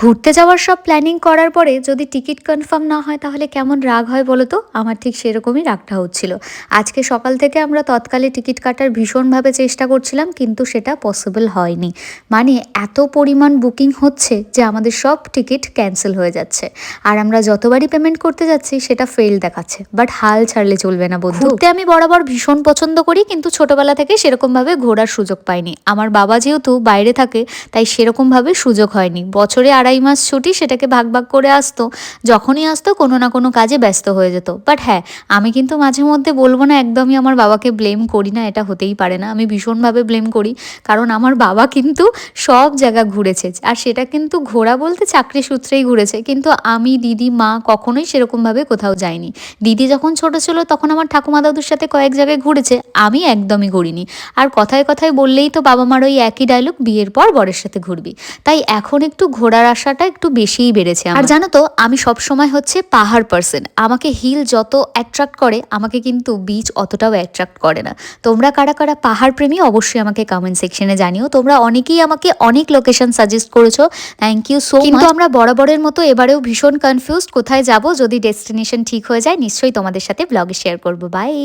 ঘুরতে যাওয়ার সব প্ল্যানিং করার পরে যদি টিকিট কনফার্ম না হয় তাহলে কেমন রাগ হয় বলো তো? আমার ঠিক সেরকমই রাগটা হচ্ছিল। আজকে সকাল থেকে আমরা তৎকালে টিকিট কাটার ভীষণভাবে চেষ্টা করছিলাম, কিন্তু সেটা পসিবল হয়নি। মানে এত পরিমাণ বুকিং হচ্ছে যে আমাদের সব টিকিট ক্যান্সেল হয়ে যাচ্ছে। আর আমরা যতবারই পেমেন্ট করতে যাচ্ছি সেটা ফেল দেখাচ্ছে। বাট হাল ছাড়লে চলবে না বন্ধু। ঘুরতে আমি বরাবর ভীষণ পছন্দ করি, কিন্তু ছোটবেলা থেকে সেরকমভাবে ঘোরার সুযোগ পাইনি। আমার বাবা যেহেতু বাইরে থাকে তাই সেরকমভাবে সুযোগ হয়নি। বছরে 2.5 মাস ছুটি, সেটাকে ভাগ ভাগ করে আসতো। যখনই আসতো কোনো না কোনো কাজে ব্যস্ত হয়ে যেত। বাট হ্যাঁ, আমি কিন্তু মাঝে মধ্যে বলবো না একদমই আমার বাবাকে ব্লেম করি না, এটা হতেই পারে না। আমি ভীষণভাবে ব্লেম করি, কারণ আমার বাবা কিন্তু সব জায়গা ঘুরেছে। আর সেটা কিন্তু ঘোরা বলতে চাকরি সূত্রেই ঘুরেছে, কিন্তু আমি, দিদি, মা কখনোই সেরকমভাবে কোথাও যাইনি। দিদি যখন ছোট ছিল তখন আমার ঠাকুমা দাদুর সাথে কয়েক জায়গায় ঘুরেছে, আমি একদমই ঘুরিনি। আর কথায় কথায় বললেই তো বাবা মার ওই একই ডায়লগ, বিয়ের পর বরের সাথে ঘুরবি। তাই এখন একটু ঘোরার আশাটা একটু বেশিই বেড়েছে আমার। আর জানো তো, আমি সবসময় হচ্ছে পাহাড় পার্সন। আমাকে হিল যত অ্যাট্রাক্ট করে, আমাকে কিন্তু বিচ অতটাও অ্যাট্রাক্ট করে না। তোমরা কারা কারা পাহাড় প্রেমী অবশ্যই আমাকে কমেন্ট সেকশনে জানিও। তোমরা অনেকেই আমাকে অনেক লোকেশন সাজেস্ট করেছো, থ্যাংক ইউ সো মাচ। কিন্তু আমরা বরাবরের মতো এবারেও ভীষণ কনফিউজড কোথায় যাব। যদি ডেস্টিনেশন ঠিক হয়ে যায় নিশ্চয়ই তোমাদের সাথে ব্লগে শেয়ার করবো। বাই।